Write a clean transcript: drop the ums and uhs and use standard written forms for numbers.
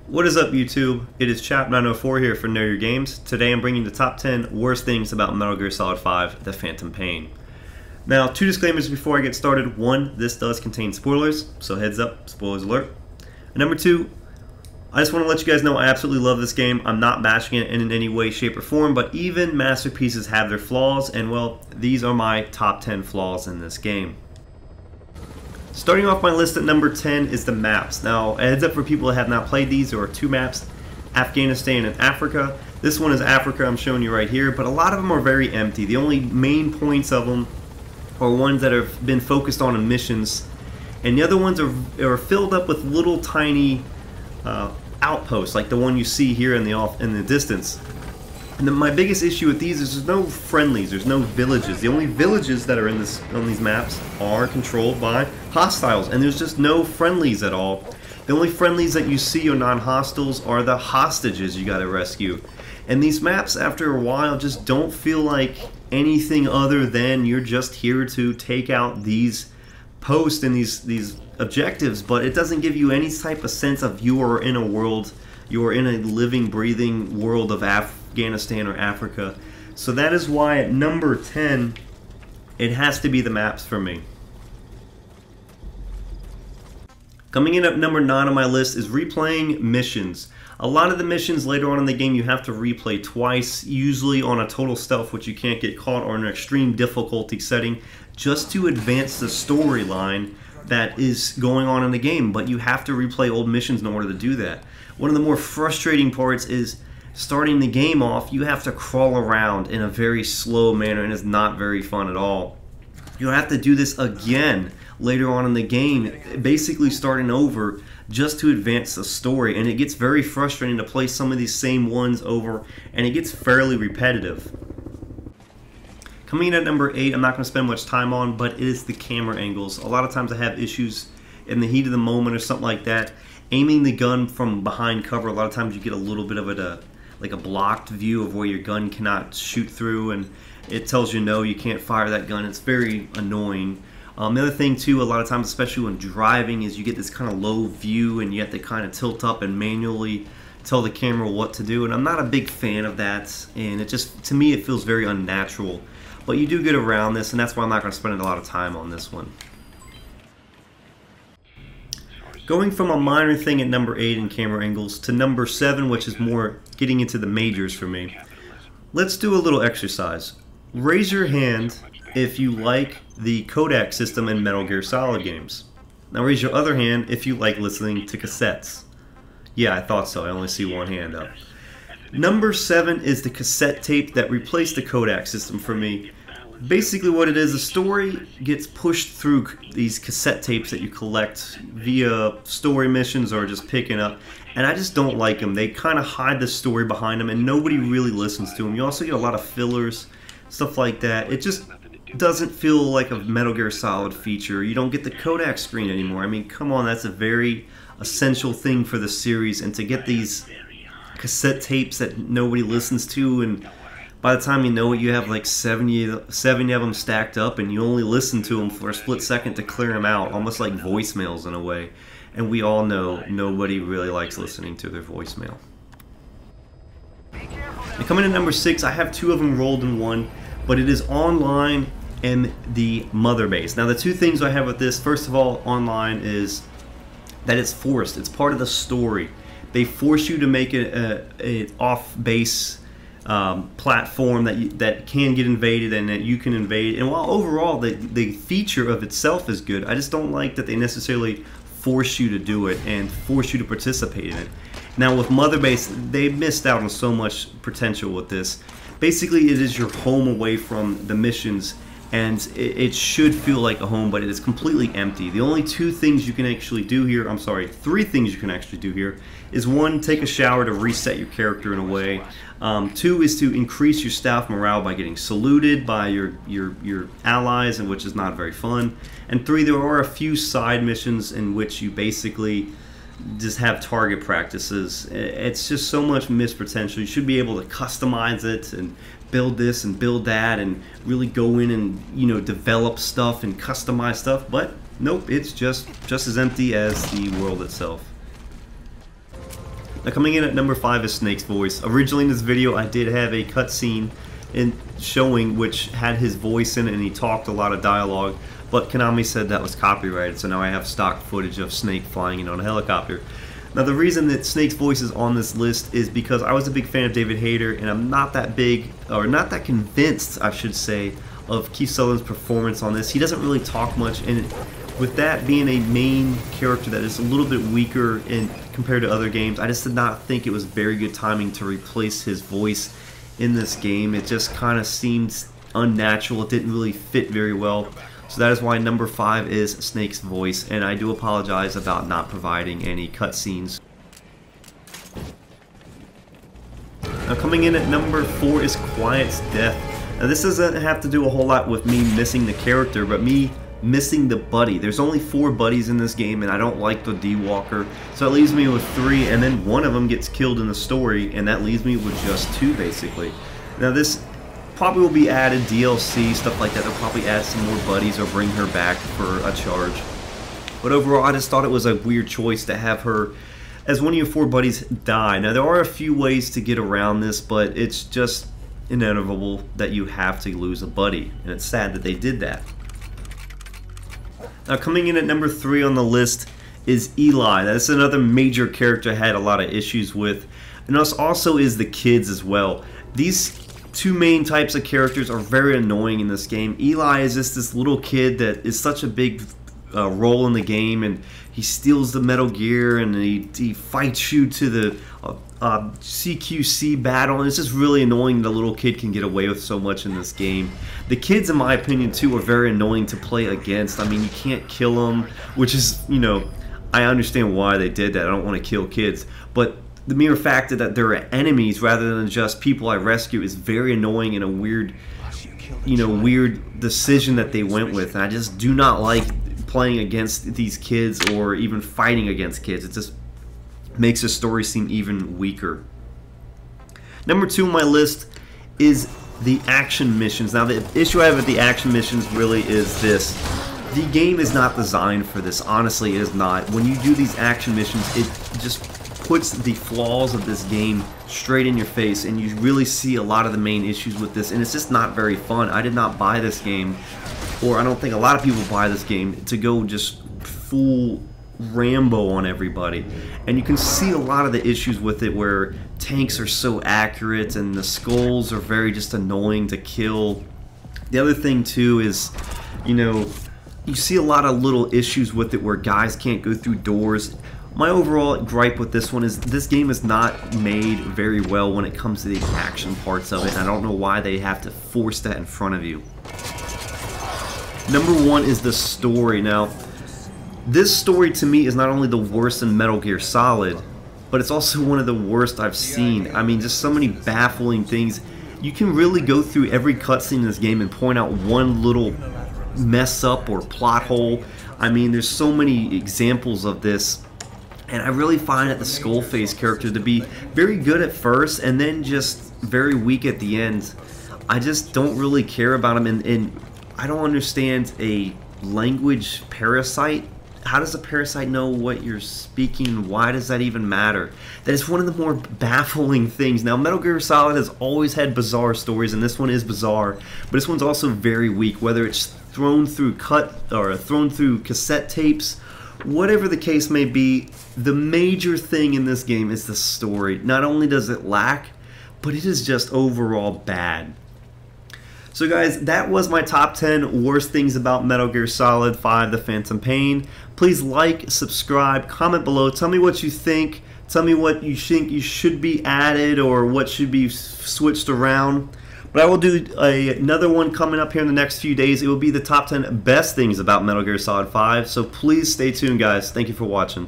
What is up, YouTube? It is Chap904 here for Know Your Games. Today I'm bringing the top 10 worst things about Metal Gear Solid 5: The Phantom Pain. Now, two disclaimers before I get started. One, this does contain spoilers, so heads up, spoilers alert. And number two, I just want to let you guys know I absolutely love this game. I'm not bashing it in any way, shape, or form, but even masterpieces have their flaws, and well, these are my top 10 flaws in this game. Starting off my list at number 10 is the maps. Now, a heads up for people that have not played these, there are two maps, Afghanistan and Africa. This one is Africa, I'm showing you right here, but a lot of them are very empty. The only main points of them are ones that have been focused on in missions, and the other ones are filled up with little tiny outposts, like the one you see here in the distance. And my biggest issue with these is there's no friendlies, there's no villages. The only villages that are on these maps are controlled by hostiles, and there's just no friendlies at all. The only friendlies that you see are non-hostiles are the hostages you gotta rescue. And these maps, after a while, just don't feel like anything other than you're just here to take out these posts and these objectives, but it doesn't give you any type of sense of you are in a world, you are in a living, breathing world of Afghanistan or Africa. So that is why at number 10 it has to be the maps for me. Coming in at number 9 on my list is replaying missions. A lot of the missions later on in the game you have to replay twice, usually on a total stealth, which you can't get caught, or an extreme difficulty setting, just to advance the storyline that is going on in the game. But you have to replay old missions in order to do that. One of the more frustrating parts is starting the game off, you have to crawl around in a very slow manner, and it's not very fun at all. You'll have to do this again later on in the game, basically starting over just to advance the story, and it gets very frustrating to play some of these same ones over, and it gets fairly repetitive. Coming in at number 8, I'm not going to spend much time on, but it is the camera angles. A lot of times I have issues in the heat of the moment or something like that. Aiming the gun from behind cover, a lot of times you get a little bit of like a blocked view of where your gun cannot shoot through, and it tells you no, you can't fire that gun. It's very annoying. The other thing too, a lot of times, especially when driving, is you get this kind of low view and you have to kind of tilt up and manually tell the camera what to do, and I'm not a big fan of that, and it just, to me, it feels very unnatural. But you do get around this, and that's why I'm not going to spend a lot of time on this one. Going from a minor thing at number 8 in camera angles to number 7, which is more getting into the majors for me. Let's do a little exercise. Raise your hand if you like the codec system in Metal Gear Solid games. Now raise your other hand if you like listening to cassettes. Yeah, I thought so. I only see one hand up. Number 7 is the cassette tape that replaced the codec system for me. Basically what it is, the story gets pushed through these cassette tapes that you collect via story missions or just picking up, and I just don't like them. They kind of hide the story behind them, and nobody really listens to them. You also get a lot of fillers, stuff like that. It just doesn't feel like a Metal Gear Solid feature. You don't get the codec screen anymore. I mean, come on, that's a very essential thing for the series, and to get these cassette tapes that nobody listens to, and by the time you know it, you have like 70 of them stacked up, and you only listen to them for a split second to clear them out, almost like voicemails in a way. And we all know nobody really likes listening to their voicemail. And coming in at number 6, I have 2 of them rolled in one, but it is online and the mother base. Now the 2 things I have with this, first of all, online, is that it's forced. It's part of the story. They force you to make an off-base platform that can get invaded and that you can invade. And while overall the feature of itself is good, I just don't like that they necessarily force you to do it and force you to participate in it. Now with Mother Base, they missed out on so much potential with this. Basically, it is your home away from the missions, and it should feel like a home, but it is completely empty. The only 2 things you can actually do here, I'm sorry, 3 things you can actually do here, is 1, take a shower to reset your character in a way. 2 is to increase your staff morale by getting saluted by your allies, and which is not very fun. And 3, there are a few side missions in which you basically just have target practices. It's just so much missed potential. You should be able to customize it and build this and build that and really go in and, you know, develop stuff and customize stuff, but nope, it's just as empty as the world itself. Now coming in at number 5 is Snake's voice. Originally in this video I did have a cutscene showing which had his voice in it and he talked a lot of dialogue, but Konami said that was copyrighted, so now I have stock footage of Snake flying in on a helicopter. Now the reason that Snake's voice is on this list is because I was a big fan of David Hayter, and I'm not that big, or not that convinced I should say, of Keith Sutherland's performance on this. He doesn't really talk much, and with that being a main character that is a little bit weaker compared to other games, I just did not think it was very good timing to replace his voice in this game. It just kind of seemed unnatural. It didn't really fit very well. So that is why number 5 is Snake's voice, and I do apologize about not providing any cutscenes. Now coming in at number 4 is Quiet's death. Now this doesn't have to do a whole lot with me missing the character, but me missing the buddy. There's only 4 buddies in this game, and I don't like the D-Walker, so it leaves me with 3, and then one of them gets killed in the story, and that leaves me with just 2 basically. Now this probably will be added DLC, stuff like that. They'll probably add some more buddies or bring her back for a charge. But overall, I just thought it was a weird choice to have her as one of your 4 buddies die. Now there are a few ways to get around this, but it's just inevitable that you have to lose a buddy, and it's sad that they did that. Now coming in at number 3 on the list is Eli. That's another major character I had a lot of issues with, and also is the kids as well. These 2 main types of characters are very annoying in this game. Eli is just this little kid that is such a big role in the game, and he steals the Metal Gear, and he fights you to the CQC battle, and it's just really annoying the little kid can get away with so much in this game. The kids, in my opinion, too, are very annoying to play against. I mean, you can't kill them, which is, you know, I understand why they did that. I don't want to kill kids, but the mere fact that they're enemies rather than just people I rescue is very annoying and a weird, you know, weird decision that they went with. And I just do not like playing against these kids or even fighting against kids. It just makes the story seem even weaker. Number 2 on my list is the action missions. Now the issue I have with the action missions really is this. The game is not designed for this. Honestly, it is not. When you do these action missions, it just puts the flaws of this game straight in your face, and you really see a lot of the main issues with this, and it's just not very fun. I did not buy this game, or I don't think a lot of people buy this game, to go just full Rambo on everybody. And you can see a lot of the issues with it, where tanks are so accurate and the skulls are very just annoying to kill. The other thing too is, you know, you see a lot of little issues with it where guys can't go through doors. My overall gripe with this one is this game is not made very well when it comes to the action parts of it, and I don't know why they have to force that in front of you. Number 1 is the story. Now, this story to me is not only the worst in Metal Gear Solid, but it's also one of the worst I've seen. I mean, just so many baffling things. You can really go through every cutscene in this game and point out one little mess up or plot hole. I mean, there's so many examples of this. And I really find that the Skullface character to be very good at first and then just very weak at the end. I just don't really care about him, and I don't understand a language parasite. How does a parasite know what you're speaking? Why does that even matter? That is one of the more baffling things. Now, Metal Gear Solid has always had bizarre stories, and this one is bizarre, but this one's also very weak, whether it's thrown through cassette tapes. Whatever the case may be, the major thing in this game is the story. Not only does it lack, but it is just overall bad. So guys, that was my top 10 worst things about Metal Gear Solid 5 The Phantom Pain. Please like, subscribe, comment below, tell me what you think, tell me what you think you should be added or what should be switched around. But I will do another one coming up here in the next few days. It will be the top 10 best things about Metal Gear Solid 5. So please stay tuned, guys. Thank you for watching.